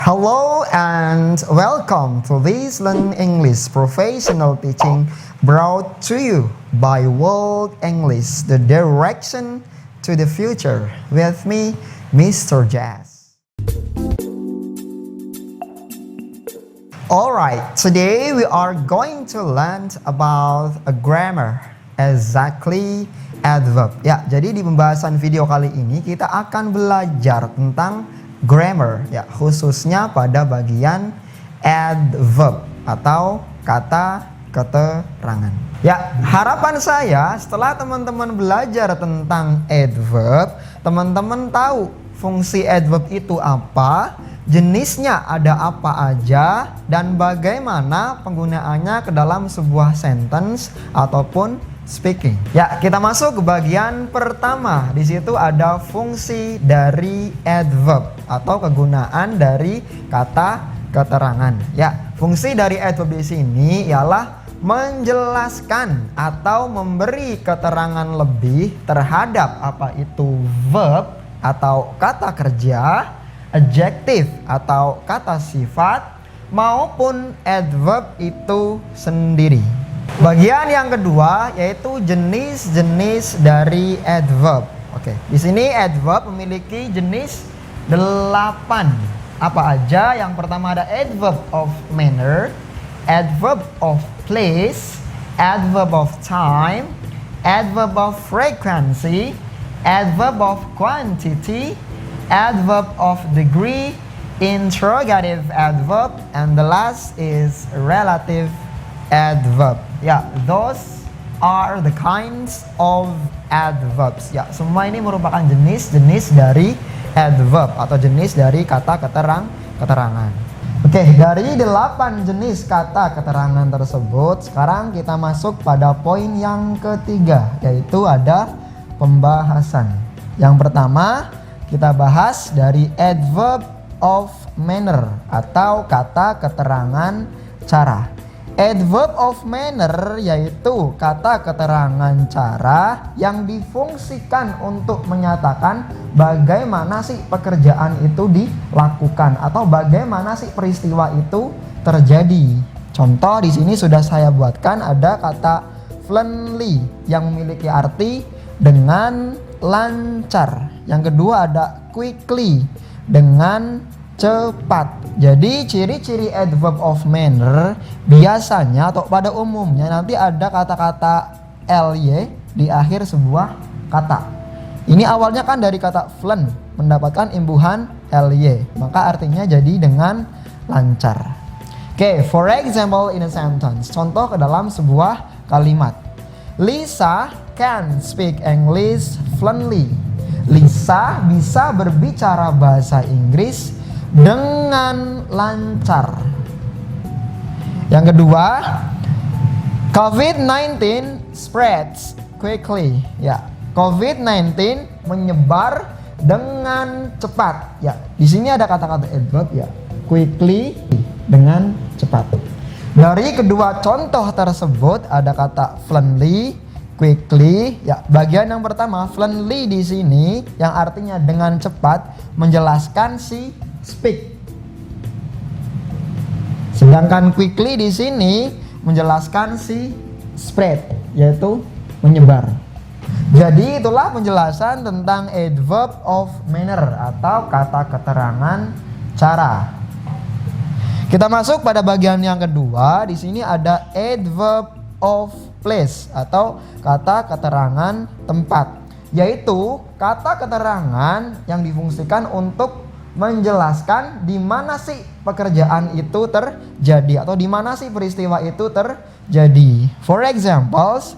Hello and welcome to this Learn English professional teaching brought to you by World English, the direction to the future with me, Mr. Jazz. Alright, today we are going to learn about a grammar, exactly adverb. Ya, jadi di pembahasan video kali ini kita akan belajar tentang grammar, ya, khususnya pada bagian adverb atau kata keterangan. Ya, harapan saya setelah teman-teman belajar tentang adverb, teman-teman tahu fungsi adverb itu apa, jenisnya ada apa aja, dan bagaimana penggunaannya ke dalam sebuah sentence ataupun speaking. Ya, kita masuk ke bagian pertama. Di situ ada fungsi dari adverb atau kegunaan dari kata keterangan. Ya, fungsi dari adverb di sini ialah menjelaskan atau memberi keterangan lebih terhadap apa itu verb atau kata kerja, adjective atau kata sifat, maupun adverb itu sendiri. Bagian yang kedua yaitu jenis-jenis dari adverb. Oke, di sini adverb memiliki jenis 8. Apa aja? Yang pertama ada adverb of manner, adverb of place, adverb of time, adverb of frequency, adverb of quantity, adverb of degree, interrogative adverb, and the last is relative adverb. Ya, those are the kinds of adverbs. Ya, semua ini merupakan jenis-jenis dari adverb atau jenis dari kata keterangan. Oke, dari 8 jenis kata keterangan tersebut, sekarang kita masuk pada poin yang ketiga, yaitu ada pembahasan. Yang pertama, kita bahas dari adverb of manner atau kata keterangan cara. Adverb of manner yaitu kata keterangan cara yang difungsikan untuk menyatakan bagaimana sih pekerjaan itu dilakukan atau bagaimana sih peristiwa itu terjadi. Contoh di sini sudah saya buatkan, ada kata fluently yang memiliki arti dengan lancar. Yang kedua ada quickly dengan cepat. Jadi ciri-ciri adverb of manner biasanya atau pada umumnya nanti ada kata-kata ly di akhir sebuah kata. Ini awalnya kan dari kata fluent mendapatkan imbuhan ly, maka artinya jadi dengan lancar. Oke, for example in a sentence. Contoh ke dalam sebuah kalimat. Lisa can speak English fluently. Lisa bisa berbicara bahasa Inggris dengan lancar. Yang kedua, COVID-19 spreads quickly. Ya, COVID-19 menyebar dengan cepat. Ya, di sini ada kata-kata adverb ya, quickly dengan cepat. Dari kedua contoh tersebut ada kata fluently, quickly. Ya, bagian yang pertama fluently di sini yang artinya dengan cepat menjelaskan si speak. Sedangkan quickly di sini menjelaskan si spread, yaitu menyebar. Jadi itulah penjelasan tentang adverb of manner atau kata keterangan cara. Kita masuk pada bagian yang kedua. Di sini ada adverb of place atau kata keterangan tempat, yaitu kata keterangan yang difungsikan untuk menjelaskan di mana sih pekerjaan itu terjadi atau di mana sih peristiwa itu terjadi. For examples,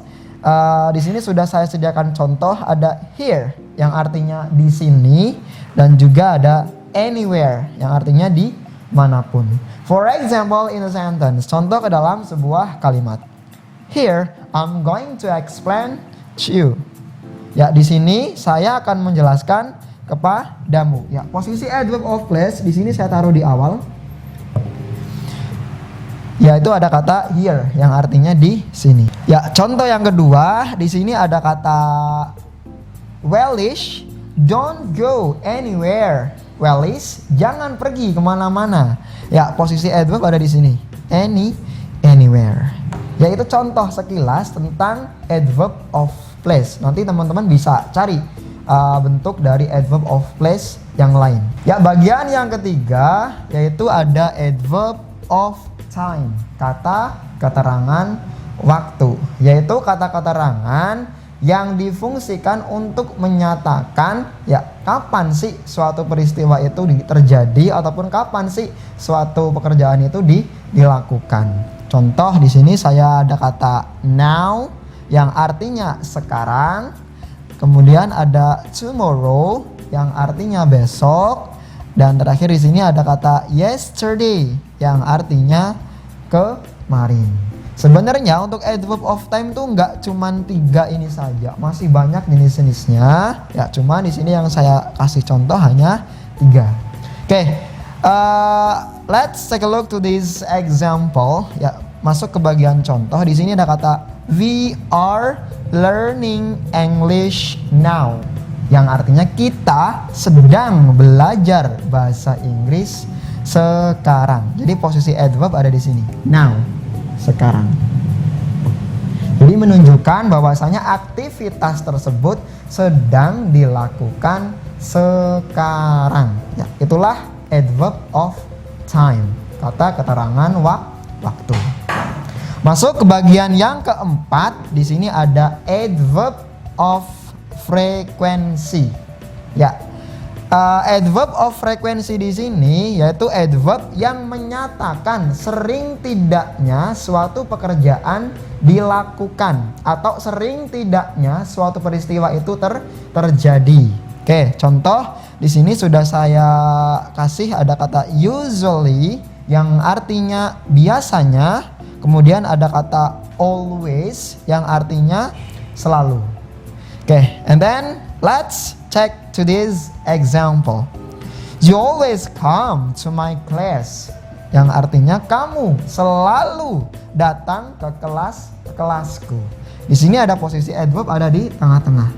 di sini sudah saya sediakan contoh, ada here yang artinya di sini dan juga ada anywhere yang artinya di manapun. For example in a sentence, contoh ke dalam sebuah kalimat. Here I'm going to explain to you. Ya, di sini saya akan menjelaskan kepadamu. Ya, posisi adverb of place di sini saya taruh di awal. Yaitu ada kata here yang artinya di sini. Ya, contoh yang kedua, di sini ada kata Wellish don't go anywhere Wallace, jangan pergi kemana-mana. Ya, posisi adverb ada di sini. Anywhere. Yaitu contoh sekilas tentang adverb of place. Nanti teman-teman bisa cari bentuk dari adverb of place yang lain. Ya, bagian yang ketiga yaitu ada adverb of time. Kata keterangan waktu. Yaitu kata keterangan yang difungsikan untuk menyatakan ya kapan sih suatu peristiwa itu terjadi ataupun kapan sih suatu pekerjaan itu dilakukan. Contoh di sini saya ada kata now yang artinya sekarang, kemudian ada tomorrow yang artinya besok, dan terakhir di sini ada kata yesterday yang artinya kemarin. Sebenarnya untuk adverb of time tuh nggak cuman 3 ini saja, masih banyak jenis-jenisnya. Ya, cuma di sini yang saya kasih contoh hanya 3. Oke, let's take a look to this example. Ya, masuk ke bagian contoh. Di sini ada kata we are learning English now, yang artinya kita sedang belajar bahasa Inggris sekarang. Jadi posisi adverb ada di sini, now. Sekarang. Jadi menunjukkan bahwasanya aktivitas tersebut sedang dilakukan sekarang. Ya, itulah adverb of time. Kata keterangan waktu. Masuk ke bagian yang keempat, di sini ada adverb of frequency. Ya. Adverb of frequency di sini yaitu adverb yang menyatakan sering tidaknya suatu pekerjaan dilakukan atau sering tidaknya suatu peristiwa itu terjadi. Oke, contoh di sini sudah saya kasih ada kata usually yang artinya biasanya, kemudian ada kata always yang artinya selalu. Oke, and then let's check to this example. You always come to my class, yang artinya kamu selalu datang ke kelasku. Di sini ada posisi adverb ada di tengah-tengah.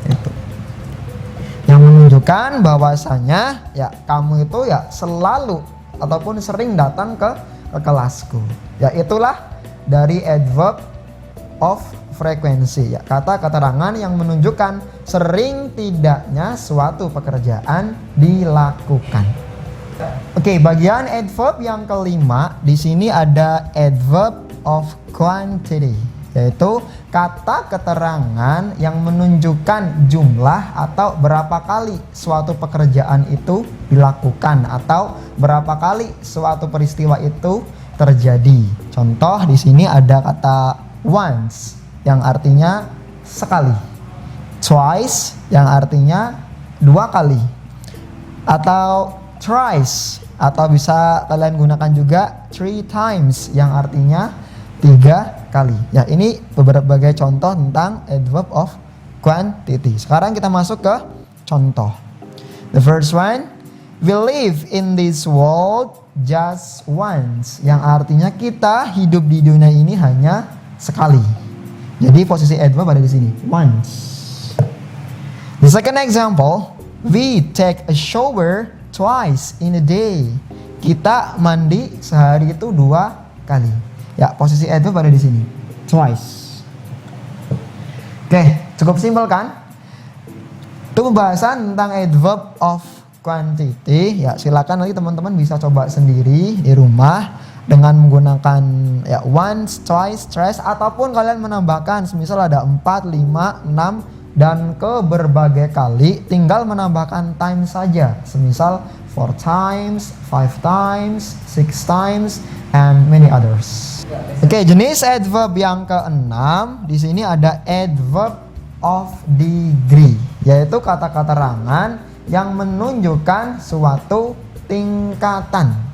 Itu. Yang menunjukkan bahwasanya ya kamu itu ya selalu ataupun sering datang ke kelasku. Ya, itulah dari adverb of frekuensi, ya, kata keterangan yang menunjukkan sering tidaknya suatu pekerjaan dilakukan. Oke, bagian adverb yang kelima di sini ada adverb of quantity, yaitu kata keterangan yang menunjukkan jumlah atau berapa kali suatu pekerjaan itu dilakukan atau berapa kali suatu peristiwa itu terjadi. Contoh di sini ada kata once yang artinya sekali, twice yang artinya 2 kali, atau thrice atau bisa kalian gunakan juga 3 times yang artinya 3 kali. Ya, ini beberapa contoh tentang adverb of quantity. Sekarang kita masuk ke contoh. The first one, we live in this world just once, yang artinya kita hidup di dunia ini hanya sekali. Jadi posisi adverb ada di sini, once. The second example, we take a shower twice in a day. Kita mandi sehari itu 2 kali. Ya, posisi adverb ada di sini, twice. Oke, cukup simpel kan? Itu pembahasan tentang adverb of quantity. Ya, silakan nanti teman-teman bisa coba sendiri di rumah dengan menggunakan ya once, twice, thrice, ataupun kalian menambahkan semisal ada 4, 5, 6 dan ke berbagai kali, tinggal menambahkan time saja. Semisal 4 times, 5 times, 6 times and many others. Oke, jenis adverb yang keenam di sini ada adverb of degree, yaitu kata keterangan yang menunjukkan suatu tingkatan.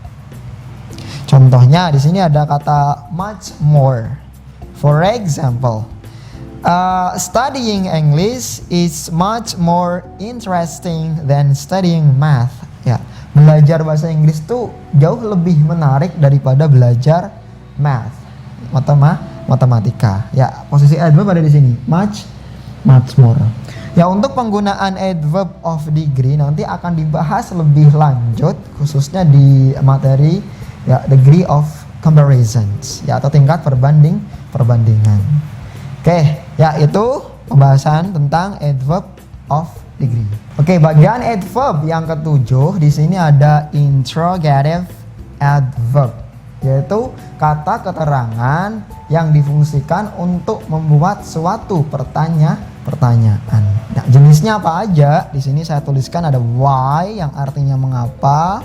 Contohnya di sini ada kata much more. For example, studying English is much more interesting than studying math. Ya, belajar bahasa Inggris itu jauh lebih menarik daripada belajar math, matematika. Ya, posisi adverb ada di sini, much much more. Ya, untuk penggunaan adverb of degree nanti akan dibahas lebih lanjut khususnya di materi ya degree of comparisons ya atau tingkat perbandingan. Oke, ya itu pembahasan tentang adverb of degree. Oke, bagian adverb yang ketujuh di sini ada interrogative adverb, yaitu kata keterangan yang difungsikan untuk membuat suatu pertanyaan. Nah, jenisnya apa aja? Di sini saya tuliskan ada why yang artinya mengapa,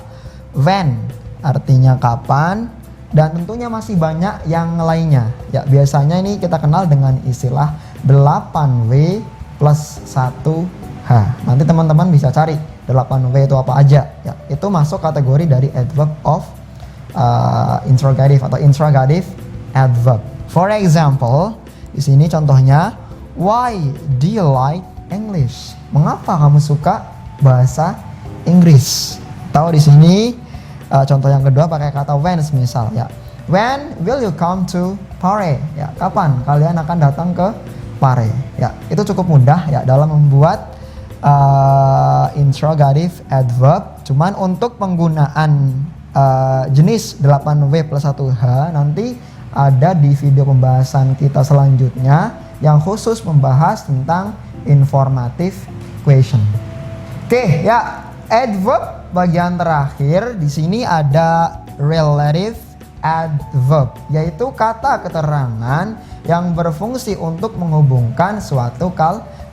when artinya kapan, dan tentunya masih banyak yang lainnya. Ya, biasanya ini kita kenal dengan istilah 8W plus 1H. Nanti teman-teman bisa cari 8W itu apa aja. Ya, itu masuk kategori dari adverb of interrogative atau interrogative adverb. For example, di sini contohnya, why do you like English? Mengapa kamu suka bahasa Inggris? Tahu di sini contoh yang kedua pakai kata when misal ya. When will you come to Pare? Ya, kapan kalian akan datang ke Pare? Ya, itu cukup mudah ya dalam membuat interrogative adverb. Cuman untuk penggunaan jenis 8W plus 1H nanti ada di video pembahasan kita selanjutnya yang khusus membahas tentang informative question. Oke, ya, adverb bagian terakhir di sini ada relative adverb, yaitu kata keterangan yang berfungsi untuk menghubungkan suatu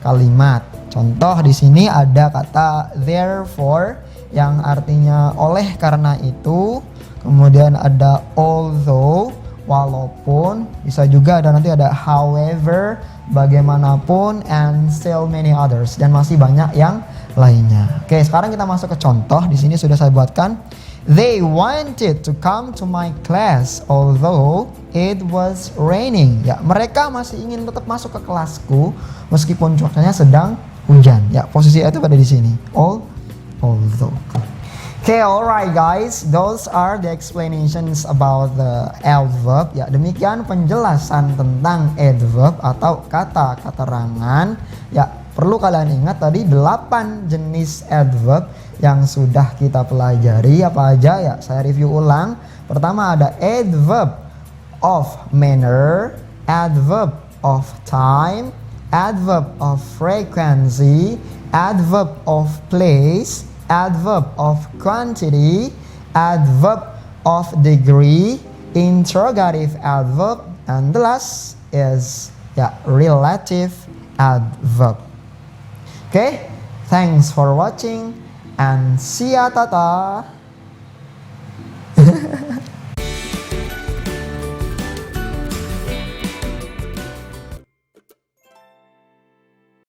kalimat. Contoh di sini ada kata therefore yang artinya oleh karena itu, kemudian ada although walaupun, bisa juga ada nanti ada however, bagaimanapun, and still many others, dan masih banyak yang lainnya. Oke, sekarang kita masuk ke contoh. Di sini sudah saya buatkan. They wanted to come to my class although it was raining. Ya, mereka masih ingin tetap masuk ke kelasku meskipun cuacanya sedang hujan. Ya, posisi itu pada di sini. Although. Okay, alright guys, those are the explanations about the adverb. Ya, demikian penjelasan tentang adverb atau kata keterangan. Ya, perlu kalian ingat tadi 8 jenis adverb yang sudah kita pelajari. Apa aja ya? Saya review ulang. Pertama ada adverb of manner, adverb of time, adverb of frequency, adverb of place, adverb of quantity, adverb of degree, interrogative adverb, and the last is relative adverb. Okay, thanks for watching and see ya, tata.